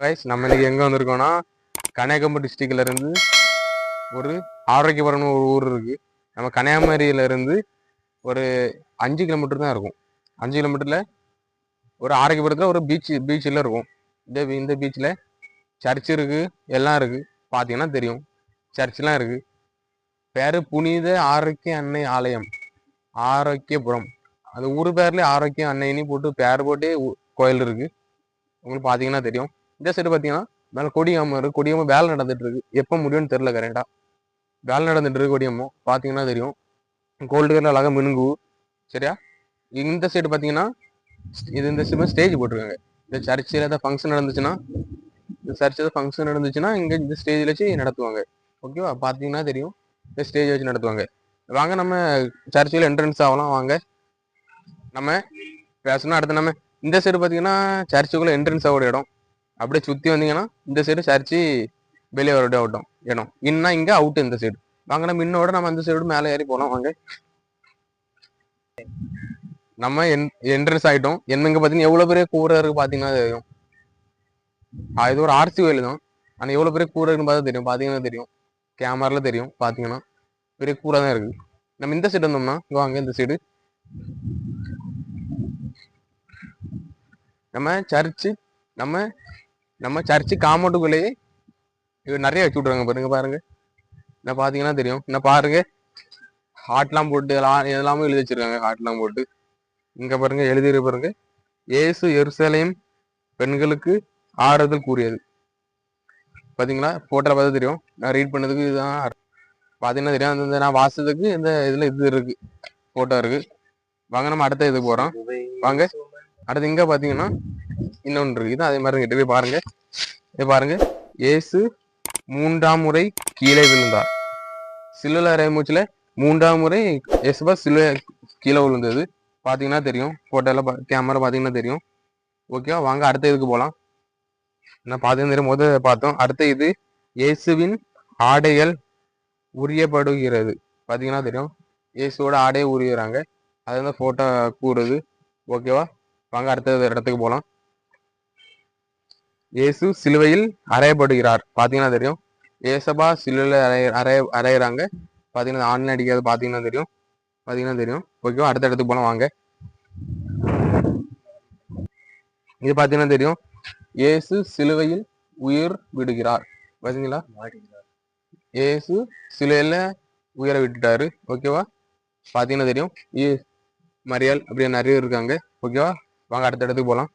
Guys நம்ம இன்னைக்கு எங்கே வந்திருக்கோம்னா கன்னியாகுமரி டிஸ்ட்ரிக்ட்ல இருந்து ஒரு ஆரோக்கியபுரம்னு ஒரு ஊர் இருக்கு. நம்ம கன்னியாகுமரியில இருந்து ஒரு 5 கிலோமீட்டர் தான் இருக்கும். 5 கிலோமீட்டர்ல ஒரு ஆரோக்கியபுரத்தில் ஒரு பீச்சில் இருக்கும். இந்த பீச்சில் சர்ச் இருக்கு, எல்லாம் இருக்கு. பார்த்தீங்கன்னா தெரியும், சர்ச்லாம் இருக்கு. பேரு புனித ஆரோக்கிய அன்னை ஆலயம், ஆரோக்கியபுரம். அது ஊர் பேர்ல ஆரோக்கிய அன்னைன்னு போட்டு பேர் போட்டே கோயில் இருக்கு. உங்களுக்கு பார்த்தீங்கன்னா தெரியும். இந்த சைடு பார்த்தீங்கன்னா மேலே கொடியாம இருக்கு. கொடியாம வேலை நடந்துட்டு இருக்கு. எப்போ முடியும்னு தெரியல கரெக்டா. வேலை நடந்துட்டு இருக்கு. கொடியாமோ பார்த்தீங்கன்னா தெரியும். கோல்டு கலர் அழகாக மினுங்கு. சரியா? இந்த சைடு பார்த்தீங்கன்னா இந்த ஸ்டேஜ் போட்டிருக்காங்க. இந்த சர்ச்சில் ஏதாவது ஃபங்க்ஷன் நடந்துச்சுன்னா, இந்த சர்ச்சில் ஏதாவது ஃபங்க்ஷன் நடந்துச்சுன்னா இங்கே இந்த ஸ்டேஜில் வச்சு நடத்துவாங்க. ஓகேவா? பார்த்தீங்கன்னா தெரியும், இந்த ஸ்டேஜ் வச்சு நடத்துவாங்க. வாங்க நம்ம சர்ச்சில் என்ட்ரன்ஸ் ஆகலாம். வாங்க நம்ம பேசணும். அடுத்து நம்ம இந்த சைடு பார்த்தீங்கன்னா சர்ச்சுக்குள்ள என்ட்ரன்ஸ் ஆகிற இடம். அப்படியே சுற்றி வந்தீங்கன்னா இந்த சைடு சர்ச்சு வெளியே வர இடம். இன்னும் இங்கே அவுட்டு இந்த சைடு. வாங்க நம்ம இன்னோட நம்ம அந்த சைடு மேலே ஏறி போகலாம். வாங்க நம்ம என்ட்ரன்ஸ் ஆகிட்டோம். என்னங்க பார்த்தீங்கன்னா எவ்வளோ பெரிய கூரை இருக்கு பார்த்தீங்கன்னா தெரியும். இது ஒரு ஆர்சி கோயில் தான். ஆனால் எவ்வளோ பெரிய கூரை இருக்குன்னு பார்த்தா தெரியும். பார்த்தீங்கன்னா தெரியும், கேமரால தெரியும். பார்த்தீங்கன்னா பெரிய கூரை தான் இருக்கு. நம்ம இந்த சைடு வந்தோம்னா வாங்க இந்த சைடு நம்ம சர்ச்சு நம்ம சர்ச்சு காம்பவுண்டுக்குள்ளேயே நிறைய வச்சு விட்ருவாங்க. பாருங்க என்ன பார்த்தீங்கன்னா தெரியும். என்ன பாருங்க, ஹார்ட்லாம் போட்டு எல்லாமே எழுதி வச்சிருக்காங்க. ஹார்ட்லாம் போட்டு இங்க பாருங்க எழுதிரு பாருங்க, இயேசு எருசலேம் பெண்களுக்கு ஆறுதல் கூறியது. பாத்தீங்களா? போட்டோல பார்த்து தெரியும். நான் ரீட் பண்ணதுக்கு இதுதான் பாத்தீங்கன்னா தெரியும். அந்த நான் வாசத்துக்கு இந்த இதுல இது இருக்கு, போட்டோ இருக்கு. வாங்க நம்ம அடுத்த இதுக்கு போறோம். வாங்க அடுத்து இங்க பாத்தீங்கன்னா இன்னொன்று இருக்கு. இது அதே மாதிரி கிட்ட போய் பாருங்க. இதை பாருங்க, இயேசு 3ஆம் முறை கீழே விழுந்தார். சிலுவை அறை மூச்சுல 3ஆம் முறை இயேசுவா சிலுவை கீழே விழுந்தது. பாத்தீங்கன்னா தெரியும். போட்டோல கேமரா பாத்தீங்கன்னா தெரியும். ஓகேவா? வாங்க அடுத்த இதுக்கு போகலாம். நான் பார்த்தீங்கன்னா தெரியும், முதல் பார்த்தோம். அடுத்த இது இயேசுவின் ஆடைகள் உரியப்படுகிறது. பார்த்தீங்கன்னா தெரியும், இயேசுவோட ஆடையை உரியுறாங்க. அது வந்து போட்டோ கூறுது. ஓகேவா? வாங்க அடுத்த இடத்துக்கு போகலாம். இயேசு சிலுவையில் அறையப்படுகிறார். பார்த்தீங்கன்னா தெரியும், ஏசபா சிலுவையில் அறையிறாங்க. பார்த்தீங்கன்னா ஆன்லைன் அடிக்காது. பார்த்தீங்கன்னா தெரியும். ஓகேவா? அடுத்த இடத்துக்கு போகலாம். வாங்க இது பார்த்தீங்கன்னா தெரியும், இயேசு சிலுவையில் உயிர் விடுகிறார். பார்த்தீங்களா? இயேசு சிலுவையில உயிரை விட்டுட்டாரு. ஓகேவா? பார்த்தீங்கன்னா தெரியும், மரியாள் அப்படியே நிறைய இருக்காங்க. ஓகேவா? வாங்க அடுத்த இடத்துக்கு போகலாம்.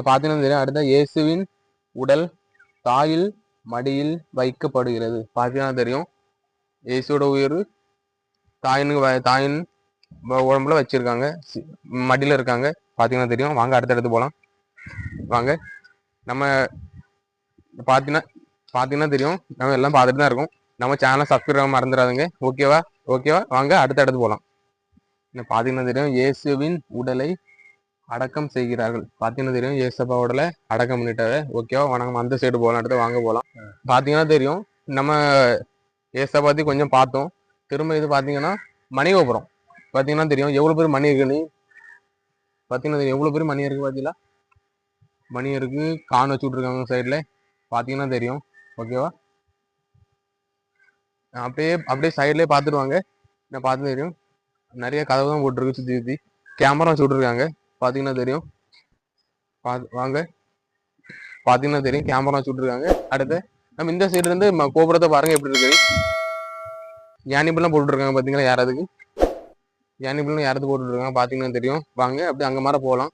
பார்த்தீங்கன்னா தெரியும், அடுத்த இயேசுவின் உடல் தாயில் மடியில் வைக்கப்படுகிறது. பார்த்தீங்கன்னா தெரியும், இயேசுவோட உயிர் தாயின் உடம்புல வச்சிருக்காங்க, மடியில இருக்காங்க. பார்த்தீங்கன்னா தெரியும். வாங்க அடுத்த இடத்துக்கு போகலாம். வாங்க நம்ம பார்த்தீங்கன்னா தெரியும், நம்ம எல்லாம் பார்த்துட்டு தான் இருக்கோம். நம்ம சேனலை சப்ஸ்கிரைப் மறந்துடாதுங்க. ஓகேவா? வாங்க அடுத்த இடத்துக்கு போகலாம். பார்த்தீங்கன்னா தெரியும், இயேசுவின் உடலை அடக்கம் செய்கிறார்கள். பார்த்தீங்கன்னா தெரியும், இயேசப்பா உடலை அடக்கம் பண்ணிட்டாரு. ஓகேவா? வணக்கம். அந்த சைடு போகலாம். அடுத்து வாங்க போகலாம். பார்த்தீங்கன்னா தெரியும், நம்ம இயேசப்பா பற்றி கொஞ்சம் பார்த்தோம். திரும்ப இது பார்த்தீங்கன்னா மணிகோபுரம். பார்த்தீங்கன்னா தெரியும் எவ்வளோ பேர் மணி இருக்குன்னு. பார்த்தீங்கன்னா தெரியும் எவ்வளோ பேர் மணி இருக்கு. பார்த்தீங்களா? மணி இருக்கு, கான் வச்சு விட்ருக்காங்க சைடில். பார்த்தீங்கன்னா தெரியும். ஓகேவா? அப்படியே சைட்லேயே பார்த்துடுவாங்க. நான் பார்த்து தெரியும், நிறைய கதவு தான் போட்டிருக்கு. சுற்றி கேமரா வச்சு விட்ருக்காங்க. பார்த்தீங்கன்னா தெரியும். வாங்க பார்த்தீங்கன்னா தெரியும், கேமரா வச்சு விட்ருக்காங்க. அடுத்து நம்ம இந்த சைடு இருந்து கோபுரத்தை பாருங்க எப்படி இருக்கு. யானிபிள்லாம் போட்டுருக்காங்க. பார்த்தீங்களா? யாராவதுக்கு யானிபிள்னு யாராவது போட்டுருக்காங்க. பார்த்தீங்கன்னா தெரியும். வாங்க அப்படி அங்கே மாதிரி போகலாம்.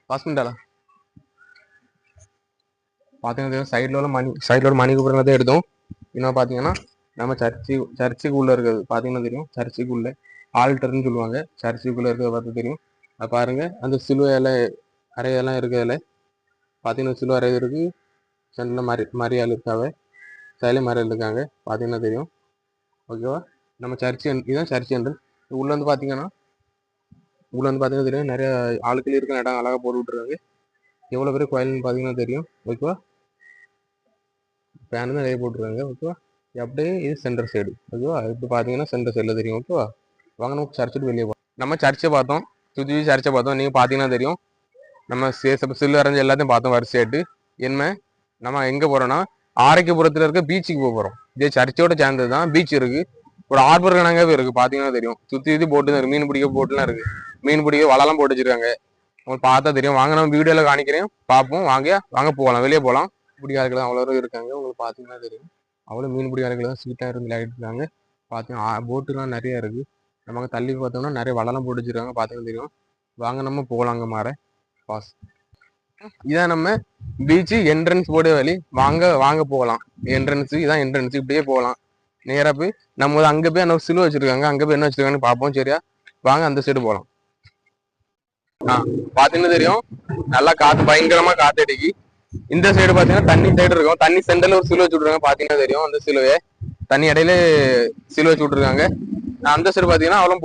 பாஸ் பண்ணிட்டாளா? பார்த்தீங்கன்னா சைடில் மணி கோபுரம் தான் எடுத்தோம். இன்னும் பார்த்தீங்கன்னா நம்ம சர்ச்சுக்கு உள்ள இருக்கிறது. பார்த்தீங்கன்னா தெரியும், சர்ச்சுக்குள்ள ஆல்டர்ன்னு சொல்லுவாங்க. சர்ச்சுக்குள்ள இருக்கிறத பார்த்து தெரியும். அது பாருங்க, அந்த சிலுவையில அறையெல்லாம் இருக்கிறதுல பார்த்தீங்கன்னா சிலுவை அறை இருக்கு. சென்டில் மரியாள் இருக்காங்க, சைலே மரியாள் இருக்காங்க. பார்த்தீங்கன்னா தெரியும். ஓகேவா? நம்ம இதுதான் சர்ச் என்று உள்ள வந்து பார்த்தீங்கன்னா தெரியும், நிறைய ஆட்கள் இருக்கிற இடம் அழகாக போட்டு விட்டுருக்காங்க. எவ்வளோ பேர் கோயில்னு பார்த்தீங்கன்னா தெரியும். ஓகேவா? ஃபேன் தான் நிறைய போட்டுருக்காங்க. ஓகேவா? அப்படியே இது சென்டர் சைடு. ஓகேவா? இப்போ பார்த்தீங்கன்னா சென்டர் சைடில் தெரியும். ஓகேவா? வாங்க நம்ம சர்ச்சுட்டு வெளியே போகலாம். நம்ம சர்ச்சை பார்த்தோம், சுற்றி சர்ச்சை பார்த்தோம். நீங்கள் பார்த்தீங்கன்னா தெரியும், நம்ம சில்லு அரைஞ்சு எல்லாத்தையும் பார்த்தோம் வரிசையாட்டு. என்ன நம்ம எங்க போறோம்னா ஆரோக்கியபுரத்துல இருக்க பீச்சுக்கு போறோம். இதே சர்ச்சோட சேர்ந்தது தான் பீச் இருக்கு. ஒரு ஆர்பர் கணக்காவே இருக்கு, பாத்தீங்கன்னா தெரியும். சுத்தி சுத்தி போட்டு தான் இருக்கு, மீன் பிடிக்க போட்டுலாம் இருக்கு. மீன் பிடிக்க வலைலாம் போட்டு வச்சிருக்காங்க. உங்களுக்கு பார்த்தா தெரியும். வாங்க நம்ம வீடியோல காணிக்கிறேன், பார்ப்போம். வாங்க போகலாம், வெளியே போகலாம். பிடிக்காதர்கள் அவ்வளோ இருக்காங்க, உங்களுக்கு பார்த்தீங்கன்னா தெரியும். அவ்வளோ மீன் பிடிக்காதர்கள் தான் சீட்டாக இருந்து விளையாடிட்டு இருக்காங்க. பார்த்தீங்கன்னா போட்டுலாம் நிறைய இருக்கு. நமக்கு தள்ளி பார்த்தோம்னா நிறைய வலைலாம் போட்டு வச்சிருக்காங்க, பார்த்தீங்கன்னா தெரியும். வாங்க நம்ம போகலாங்க மாற பாஸ். இதான் நம்ம பீச்சு என்ட்ரன்ஸ் போட வழி. வாங்க போகலாம். என்ட்ரன்ஸ் இதான் என்ட்ரன்ஸ், இப்படியே போகலாம் நேரா போய். நம்ம அங்க போய் அந்த சிலுவை வச்சிருக்காங்க, அங்க போய் என்ன வச்சிருக்காங்கன்னு பார்ப்போம். சரியா, வாங்க அந்த சைடு போகலாம். பாத்தீங்கன்னா தெரியும், நல்லா காத்து, பயங்கரமா காத்து அடிக்கி. இந்த சைடு பாத்தீங்கன்னா தண்ணி சைடு இருக்கும். தண்ணி சென்டர்ல ஒரு சிலுவை வச்சு விட்டுருக்காங்க, பாத்தீங்கன்னா தெரியும். அந்த சிலுவை தண்ணி இடையில சிலுவை வச்சு விட்டுருக்காங்க. அந்த சைடு பாத்தீங்கன்னா அவ்வளவு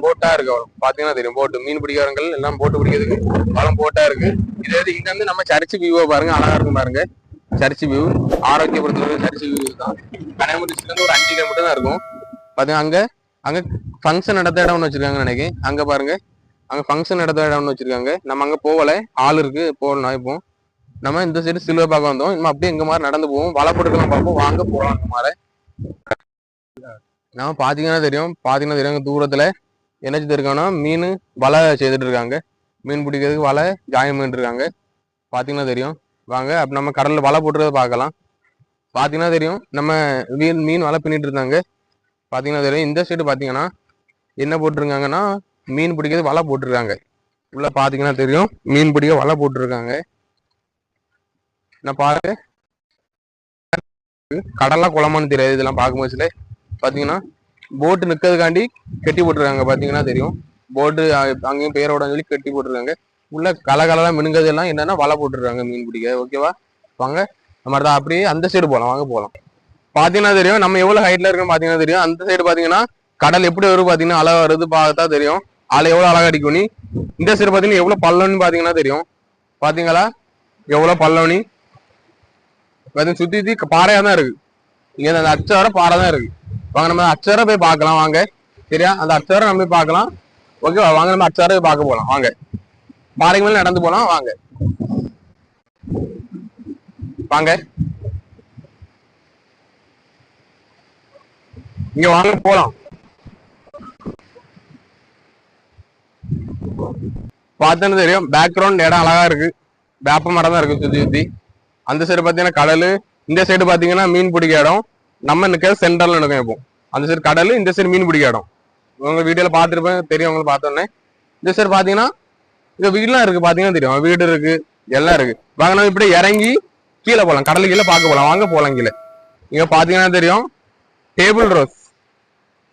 போட்டா இருக்கு. அவ்வளவு பாத்தீங்கன்னா தெரியும், போட்டு மீன் பிடிக்காரங்கள் எல்லாம் போட்டு பிடிக்கிறதுக்கு அவ்வளவு போட்டா இருக்கு. இதே இங்க வந்து நம்ம சர்ச்சு வியூவை பாருங்க, அழகா இருக்கும் பாருங்க. சர்ச்சு வியூ ஆரோக்கியபுரத்துல சர்ச்சு வியூ தான். கன்னியாகுமரி டிஸ்ட்ரிக்ட்ல இருந்து ஒரு 5 கிலோமீட்டர் தான் இருக்கும். பாத்தீங்கன்னா அங்க ஃபங்க்ஷன் நடத்த இடம் ஒன்று வச்சிருக்காங்கன்னு நினைக்கிறேன். அங்க பாருங்க, அங்க ஃபங்க்ஷன் நடத்த இடம் ஒன்று வச்சிருக்காங்க. நம்ம அங்க போகல, ஆள் இருக்கு, போகலாம். இப்போ நம்ம இந்த சைடு சிலுவை பார்க்க வந்தோம். நம்ம அப்படியே எங்க மாதிரி நடந்து போவோம், வலை போட்டுக்கலாம் பார்ப்போம். வாங்க போகலாம். அந்த மாதிரி நம்ம பாத்தீங்கன்னா தெரியும் தூரத்துல என்ன செஞ்சிருக்காங்கன்னா மீன் வலை செய்துட்டு இருக்காங்க. மீன் பிடிக்கிறதுக்கு வலை காயம் பண்ணிட்டு இருக்காங்க, பாத்தீங்கன்னா தெரியும். வாங்க அப்ப நம்ம கடல்ல வலை போட்டுறத பார்க்கலாம். பாத்தீங்கன்னா தெரியும், நம்ம மீன் வலை பின்னிட்டு இருந்தாங்க, பாத்தீங்கன்னா தெரியும். இந்த சைடு பாத்தீங்கன்னா என்ன போட்டிருக்காங்கன்னா மீன் பிடிக்கிறது வலை போட்டிருக்காங்க. உள்ள பாத்தீங்கன்னா தெரியும், மீன் பிடிக்க வலை போட்டிருக்காங்க. நான் பாரு, கடலா குளமானு தெரியாது இதெல்லாம் பார்க்கும்போது. பாத்தீங்கன்னா போட்டு நிக்கிறதுக்காண்டி கட்டி போட்டிருக்காங்க, பாத்தீங்கன்னா தெரியும். போட்டு அங்கேயும் பேரோட சொல்லி கட்டி போட்டிருக்காங்க. உள்ள கலகலாம் மினுங்கிறது எல்லாம் என்னன்னா வலை போட்டுருக்காங்க மீன் பிடிக்க. ஓகேவா, வாங்க நம்ம தான் அப்படியே அந்த சைடு போகலாம். வாங்க போகலாம். பாத்தீங்கன்னா தெரியும், நம்ம எவ்வளவு ஹைட்ல இருக்கோம் பாத்தீங்கன்னா தெரியும். அந்த சைடு பாத்தீங்கன்னா கடல் எப்படி வரும் பாத்தீங்கன்னா, அழகா வருது பார்த்தா தெரியும். அலை எவ்வளவு அழகா அடிக்கும். இந்த சைடு பாத்தீங்கன்னா எவ்வளவு பள்ளம்னு பாத்தீங்கன்னா தெரியும். பாத்தீங்களா எவ்வளவு பள்ளம்னி. சுத்தி சுத்தி பாறையா தான் இருக்கு. இங்க அந்த அச்சவரை பாறை தான் இருக்கு. வாங்க நம்ம அச்சவரை போய் பார்க்கலாம். வாங்க, சரியா, அந்த அச்சவரை நம்ம போய் பார்க்கலாம். ஓகேவா, வாங்க நம்ம அச்சவரை போய் பார்க்க போலாம். வாங்க, பாறைக்கு மேல நடந்து போலாம். வாங்க வாங்க இங்க வாங்க போலாம். பார்த்தேன்னு தெரியும், பேக்ரவுண்ட் இடம் அழகா இருக்கு. வேப்ப மரம் தான் இருக்கு சுத்தி சுத்தி. அந்த சைடு பாத்தீங்கன்னா கடல், இந்த சைடு பாத்தீங்கன்னா மீன் பிடிக்க இடம். நம்ம நிக்கிறது சென்டர்ல நிற்கும். இப்போ அந்த சைடு கடல், இந்த சைடு மீன் பிடிக்க இடம். உங்க வீடியோல பாத்துருப்பேன் தெரியும் உங்களுக்கு. பார்த்தோன்னே இந்த சைடு பாத்தீங்கன்னா இந்த வீடுலாம் இருக்கு, பாத்தீங்கன்னா தெரியும். வீடு இருக்கு, எல்லாம் இருக்கு. வாங்க நம்ம இப்படி இறங்கி கீழே போலாம், கடல் கீழே பார்க்க போலாம். வாங்க போலாம் கீழே. இங்க பாத்தீங்கன்னா தெரியும், டேபிள் ரோஸ்.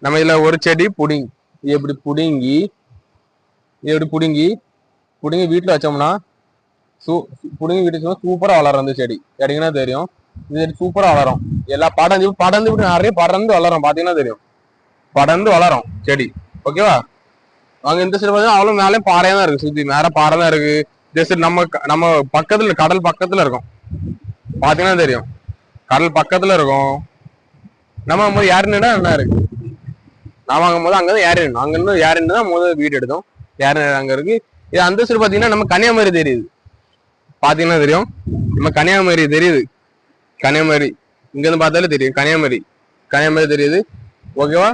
நம்ம இதுல ஒரு செடி புடிங்கி எப்படி புடுங்கி புடுங்கி வீட்டுல வச்சோம்னா புடுங்கி வீட்டு சூப்பரா வளரும். அந்த செடி கேட்டீங்கன்னா தெரியும், இந்த செடி சூப்பரா வளரும். எல்லாம் படர்ந்து விட்டு நிறைய படர்ந்து வளரும், பாத்தீங்கன்னா தெரியும். படர்ந்து வளரும் செடி. ஓகேவா, வாங்க இந்த சைடு பார்த்தீங்கன்னா அவ்வளவு மேலே பாறையா தான் இருக்கு. சுத்தி மேல பாறை தான் இருக்கு. இந்த சைடு நம்ம பக்கத்துல கடல் பக்கத்துல இருக்கும், பாத்தீங்கன்னா தெரியும். கடல் பக்கத்துல இருக்கும். நம்ம போது யாருன்னா என்ன இருக்கு, நான் வாங்கும் போது அங்கதான் யாரின், அங்க இருந்து யாரின்னு தான் முதல் வீடு எடுத்தோம். யாரு அங்க இருக்கு. இது அந்த சைடு பாத்தீங்கன்னா நம்ம கன்னியாகுமரி தெரியுது, பாத்தீங்கன்னா தெரியும். நம்ம கன்னியாகுமரி தெரியுது. கன்னியாகுமரி இங்க இருந்து பார்த்தாலே தெரியும், கன்னியாகுமரி தெரியுது. ஓகேவா,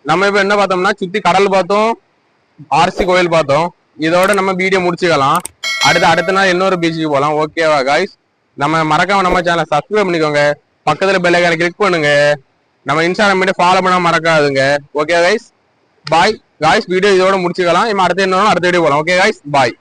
நம்ம இப்ப என்ன பார்த்தோம்னா சுத்தி கடல் பார்த்தோம், ஆர்சி கோயில் பார்த்தோம். இதோட நம்ம வீடியோ முடிச்சுக்கலாம். அடுத்த நாள் இன்னொரு பீச்சுக்கு போகலாம். ஓகேவா காய்ஸ், நம்ம மறக்காம நம்ம சேனலை சப்ஸ்கிரைப் பண்ணிக்கோங்க. பக்கத்துல பெல் ஐகானை கிளிக் பண்ணுங்க. நம்ம இன்ஸ்டாகிராம் மீடியா ஃபாலோ பண்ண மறக்காதுங்க. Okay guys, bye guys. Video இதோட முடிச்சுக்கலாம். நம்ம அடுத்த வீடியோ போகலாம். ஓகே காய்ஸ், பாய்.